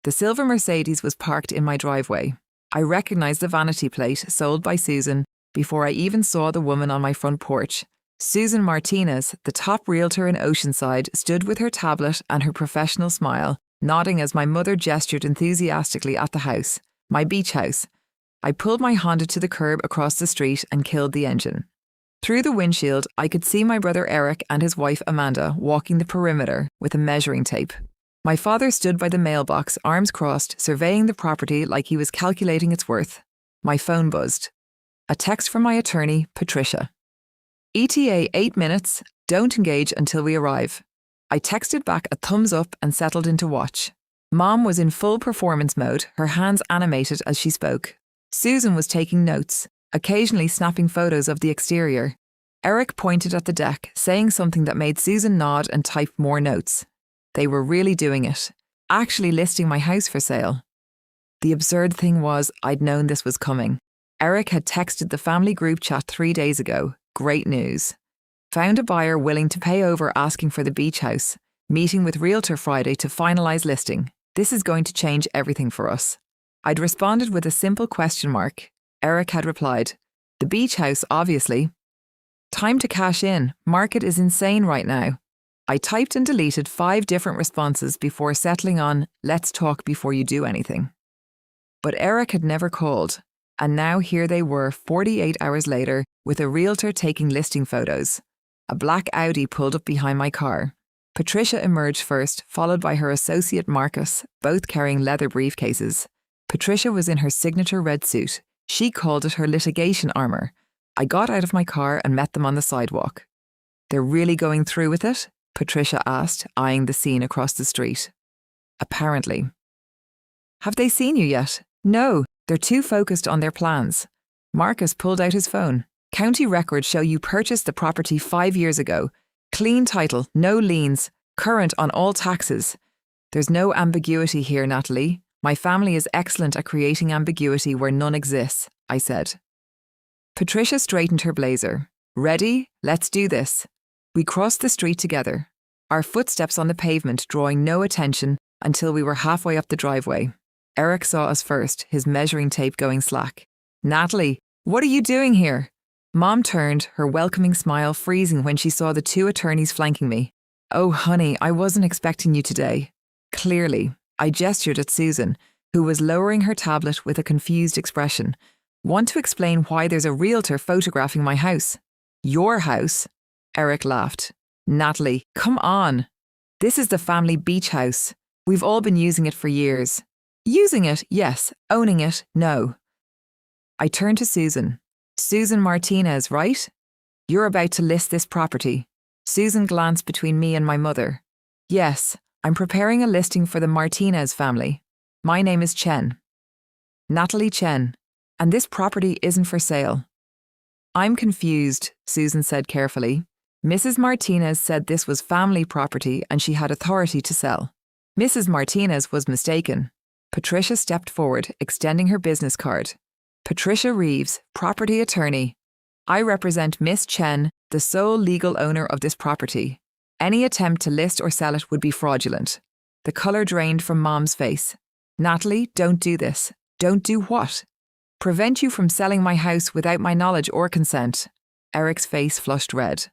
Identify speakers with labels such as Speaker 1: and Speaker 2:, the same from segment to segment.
Speaker 1: The silver Mercedes was parked in my driveway. I recognized the vanity plate sold by Susan before I even saw the woman on my front porch. Susan Martinez, the top realtor in Oceanside, stood with her tablet and her professional smile, nodding as my mother gestured enthusiastically at the house, my beach house. I pulled my Honda to the curb across the street and killed the engine. Through the windshield, I could see my brother Eric and his wife Amanda walking the perimeter with a measuring tape. My father stood by the mailbox, arms crossed, surveying the property like he was calculating its worth. My phone buzzed. A text from my attorney, Patricia. ETA 8 minutes, don't engage until we arrive. I texted back a thumbs up and settled into watch. Mom was in full performance mode, her hands animated as she spoke. Susan was taking notes, occasionally snapping photos of the exterior. Eric pointed at the deck, saying something that made Susan nod and type more notes. They were really doing it, actually listing my house for sale. The absurd thing was, I'd known this was coming. Eric had texted the family group chat 3 days ago. Great news. Found a buyer willing to pay over asking for the beach house. Meeting with Realtor Friday to finalise listing. This is going to change everything for us. I'd responded with a simple question mark. Eric had replied, the beach house, obviously. Time to cash in. Market is insane right now. I typed and deleted 5 different responses before settling on, let's talk before you do anything. But Eric had never called. And now here they were 48 hours later with a realtor taking listing photos. A black Audi pulled up behind my car. Patricia emerged first, followed by her associate Marcus, both carrying leather briefcases. Patricia was in her signature red suit. She called it her litigation armour. I got out of my car and met them on the sidewalk. They're really going through with it? Patricia asked, eyeing the scene across the street. Apparently. Have they seen you yet? No. They're too focused on their plans. Marcus pulled out his phone. County records show you purchased the property 5 years ago. Clean title, no liens, current on all taxes. There's no ambiguity here, Natalie. My family is excellent at creating ambiguity where none exists, I said. Patricia straightened her blazer. Ready? Let's do this. We crossed the street together, our footsteps on the pavement drawing no attention until we were halfway up the driveway. Eric saw us first, his measuring tape going slack. Natalie, what are you doing here? Mom turned, her welcoming smile freezing when she saw the 2 attorneys flanking me. Oh, honey, I wasn't expecting you today. Clearly, I gestured at Susan, who was lowering her tablet with a confused expression. Want to explain why there's a realtor photographing my house? Your house? Eric laughed. Natalie, come on. This is the family beach house. We've all been using it for years. Using it, yes. Owning it, no. I turned to Susan. Susan Martinez, right? You're about to list this property. Susan glanced between me and my mother. Yes, I'm preparing a listing for the Martinez family. My name is Chen. Natalie Chen. And this property isn't for sale. I'm confused, Susan said carefully. Mrs. Martinez said this was family property and she had authority to sell. Mrs. Martinez was mistaken. Patricia stepped forward, extending her business card. Patricia Reeves, property attorney. I represent Miss Chen, the sole legal owner of this property. Any attempt to list or sell it would be fraudulent. The colour drained from Mom's face. Natalie, don't do this. Don't do what? Prevent you from selling my house without my knowledge or consent. Eric's face flushed red.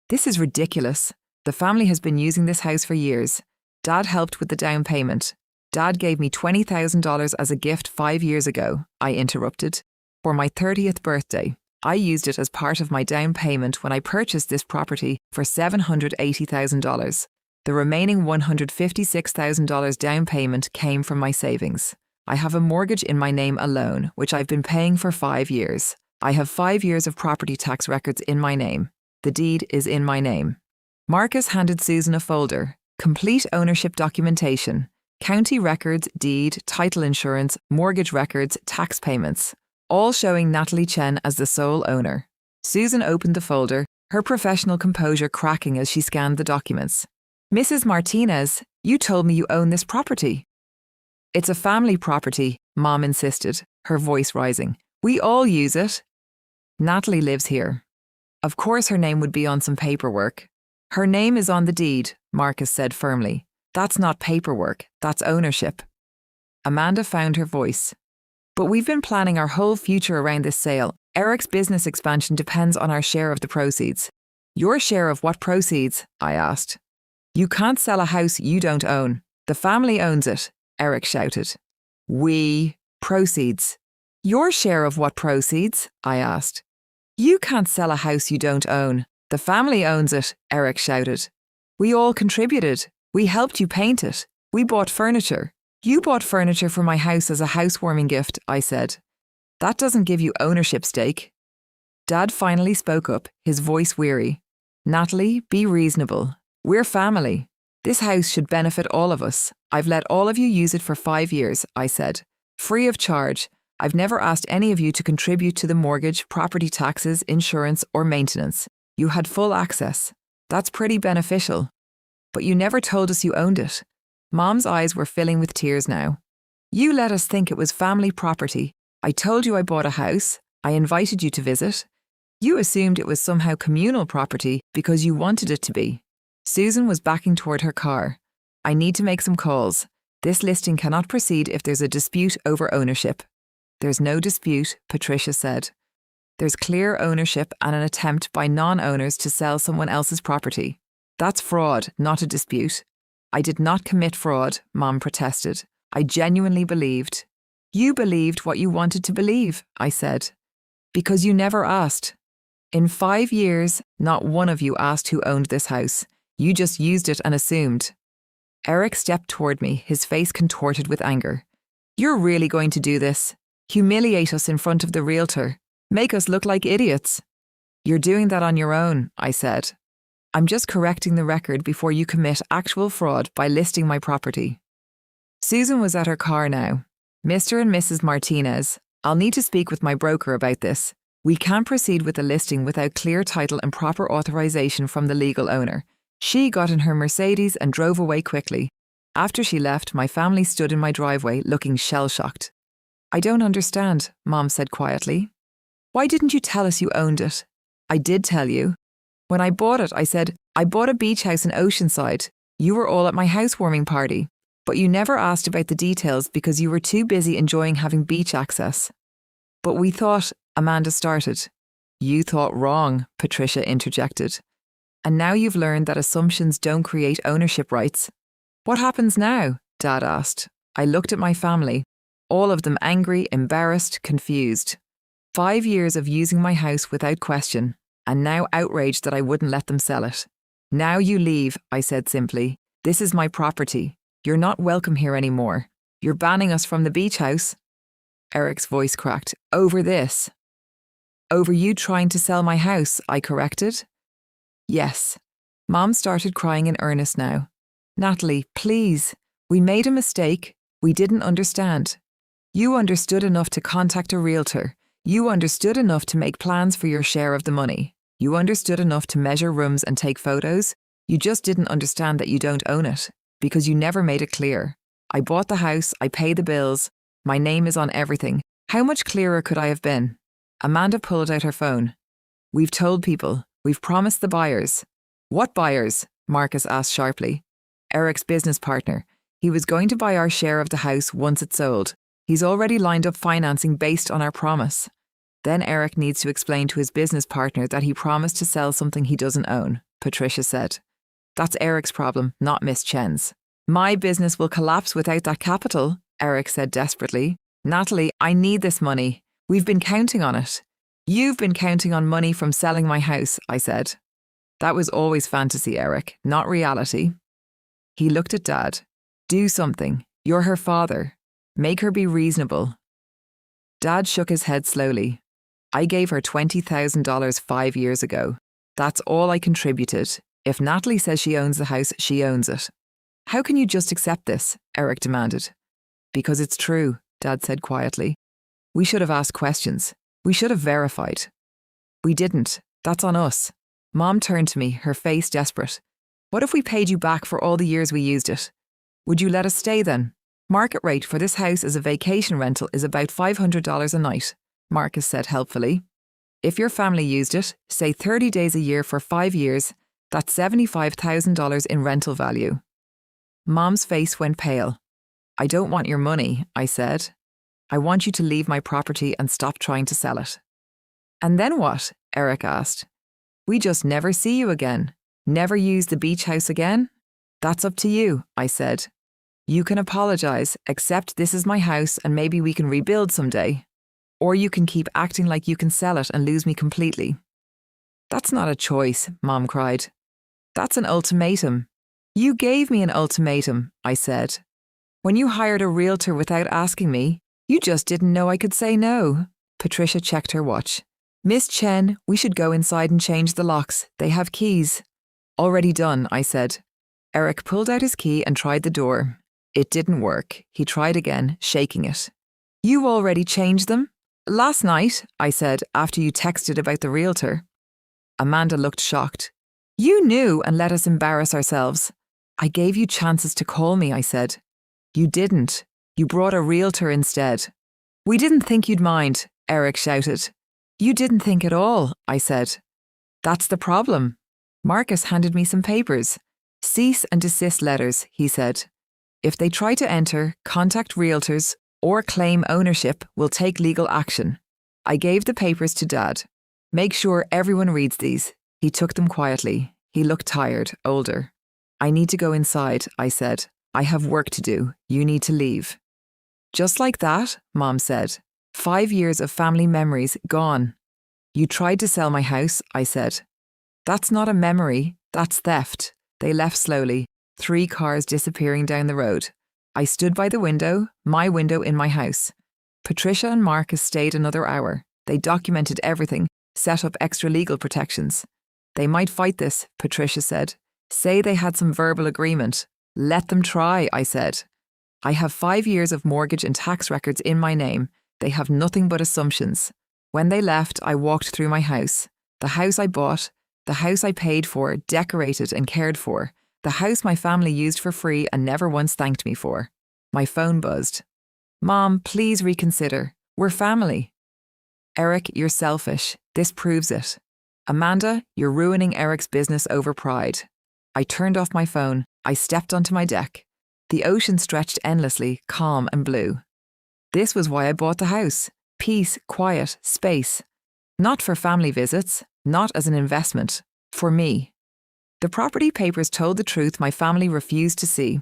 Speaker 1: This is ridiculous. The family has been using this house for years. Dad helped with the down payment. Dad gave me $20,000 as a gift 5 years ago, I interrupted. For my 30th birthday, I used it as part of my down payment when I purchased this property for $780,000. The remaining $156,000 down payment came from my savings. I have a mortgage in my name alone, which I've been paying for 5 years. I have 5 years of property tax records in my name. The deed is in my name. Marcus handed Susan a folder. Complete ownership documentation. County records, deed, title insurance, mortgage records, tax payments. All showing Natalie Chen as the sole owner. Susan opened the folder, her professional composure cracking as she scanned the documents. Mrs. Martinez, you told me you own this property. It's a family property, Mom insisted, her voice rising. We all use it. Natalie lives here. Of course her name would be on some paperwork. Her name is on the deed, Marcus said firmly. That's not paperwork, that's ownership. Amanda found her voice. But we've been planning our whole future around this sale. Eric's business expansion depends on our share of the proceeds. Your share of what proceeds? I asked. You can't sell a house you don't own. The family owns it, Eric shouted. Proceeds. Your share of what proceeds? I asked. You can't sell a house you don't own. The family owns it, Eric shouted. We all contributed. We helped you paint it. We bought furniture. You bought furniture for my house as a housewarming gift, I said. That doesn't give you ownership stake. Dad finally spoke up, his voice weary. Natalie, be reasonable. We're family. This house should benefit all of us. I've let all of you use it for 5 years, I said. Free of charge. I've never asked any of you to contribute to the mortgage, property taxes, insurance, or maintenance. You had full access. That's pretty beneficial. But you never told us you owned it. Mom's eyes were filling with tears now. You let us think it was family property. I told you I bought a house. I invited you to visit. You assumed it was somehow communal property because you wanted it to be. Susan was backing toward her car. I need to make some calls. This listing cannot proceed if there's a dispute over ownership. There's no dispute, Patricia said. There's clear ownership and an attempt by non-owners to sell someone else's property. That's fraud, not a dispute. I did not commit fraud, Mom protested. I genuinely believed. You believed what you wanted to believe, I said. Because you never asked. In 5 years, not one of you asked who owned this house. You just used it and assumed. Eric stepped toward me, his face contorted with anger. You're really going to do this? Humiliate us in front of the realtor? Make us look like idiots? You're doing that on your own, I said. I'm just correcting the record before you commit actual fraud by listing my property. Susan was at her car now. Mr. and Mrs. Martinez, I'll need to speak with my broker about this. We can't proceed with the listing without clear title and proper authorization from the legal owner. She got in her Mercedes and drove away quickly. After she left, my family stood in my driveway looking shell-shocked. I don't understand, Mom said quietly. Why didn't you tell us you owned it? I did tell you. When I bought it, I said, I bought a beach house in Oceanside. You were all at my housewarming party. But you never asked about the details because you were too busy enjoying having beach access. But we thought, Amanda started. You thought wrong, Patricia interjected. And now you've learned that assumptions don't create ownership rights. What happens now? Dad asked. I looked at my family, all of them angry, embarrassed, confused. 5 years of using my house without question, and now outraged that I wouldn't let them sell it. Now you leave, I said simply. This is my property. You're not welcome here anymore. You're banning us from the beach house. Eric's voice cracked. Over this. Over you trying to sell my house, I corrected. Yes. Mom started crying in earnest now. Natalie, please. We made a mistake. We didn't understand. You understood enough to contact a realtor. You understood enough to make plans for your share of the money. You understood enough to measure rooms and take photos. You just didn't understand that you don't own it, because you never made it clear. I bought the house, I pay the bills. My name is on everything. How much clearer could I have been? Amanda pulled out her phone. We've told people. We've promised the buyers. What buyers? Marcus asked sharply. Eric's business partner. He was going to buy our share of the house once it's sold. He's already lined up financing based on our promise. Then Eric needs to explain to his business partner that he promised to sell something he doesn't own, Patricia said. That's Eric's problem, not Miss Chen's. My business will collapse without that capital, Eric said desperately. Natalie, I need this money. We've been counting on it. You've been counting on money from selling my house, I said. That was always fantasy, Eric, not reality. He looked at Dad. Do something. You're her father. Make her be reasonable. Dad shook his head slowly. I gave her $20,000 5 years ago. That's all I contributed. If Natalie says she owns the house, she owns it. How can you just accept this? Eric demanded. Because it's true, Dad said quietly. We should have asked questions. We should have verified. We didn't. That's on us. Mom turned to me, her face desperate. What if we paid you back for all the years we used it? Would you let us stay then? Market rate for this house as a vacation rental is about $500 a night, Marcus said helpfully. If your family used it, say 30 days a year for 5 years, that's $75,000 in rental value. Mom's face went pale. I don't want your money, I said. I want you to leave my property and stop trying to sell it. And then what? Eric asked. We just never see you again. Never use the beach house again? That's up to you, I said. You can apologize, accept this is my house, and maybe we can rebuild someday. Or you can keep acting like you can sell it and lose me completely. That's not a choice, Mom cried. That's an ultimatum. You gave me an ultimatum, I said. When you hired a realtor without asking me, you just didn't know I could say no. Patricia checked her watch. Miss Chen, we should go inside and change the locks. They have keys. Already done, I said. Eric pulled out his key and tried the door. It didn't work. He tried again, shaking it. You already changed them? Last night, I said, after you texted about the realtor. Amanda looked shocked. You knew and let us embarrass ourselves. I gave you chances to call me, I said. You didn't. You brought a realtor instead. We didn't think you'd mind, Eric shouted. You didn't think at all, I said. That's the problem. Marcus handed me some papers. Cease and desist letters, he said. If they try to enter, contact realtors, or claim ownership, we'll take legal action. I gave the papers to Dad. Make sure everyone reads these. He took them quietly. He looked tired, older. I need to go inside, I said. I have work to do. You need to leave. Just like that, Mom said. 5 years of family memories gone. You tried to sell my house, I said. That's not a memory, that's theft. They left slowly, 3 cars disappearing down the road. I stood by the window, my window in my house. Patricia and Marcus stayed another hour. They documented everything, set up extra legal protections. They might fight this, Patricia said. Say they had some verbal agreement. Let them try, I said. I have 5 years of mortgage and tax records in my name. They have nothing but assumptions. When they left, I walked through my house. The house I bought, the house I paid for, decorated and cared for. The house my family used for free and never once thanked me for. My phone buzzed. Mom, please reconsider. We're family. Eric, you're selfish. This proves it. Amanda, you're ruining Eric's business over pride. I turned off my phone. I stepped onto my deck. The ocean stretched endlessly, calm and blue. This was why I bought the house. Peace, quiet, space. Not for family visits, not as an investment. For me. The property papers told the truth my family refused to see.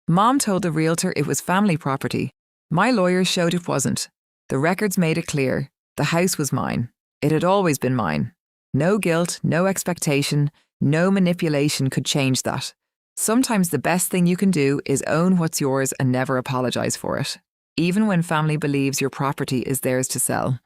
Speaker 1: Mom told the realtor it was family property. My lawyers showed it wasn't. The records made it clear. The house was mine. It had always been mine. No guilt, no expectation, no manipulation could change that. Sometimes the best thing you can do is own what's yours and never apologize for it. Even when family believes your property is theirs to sell.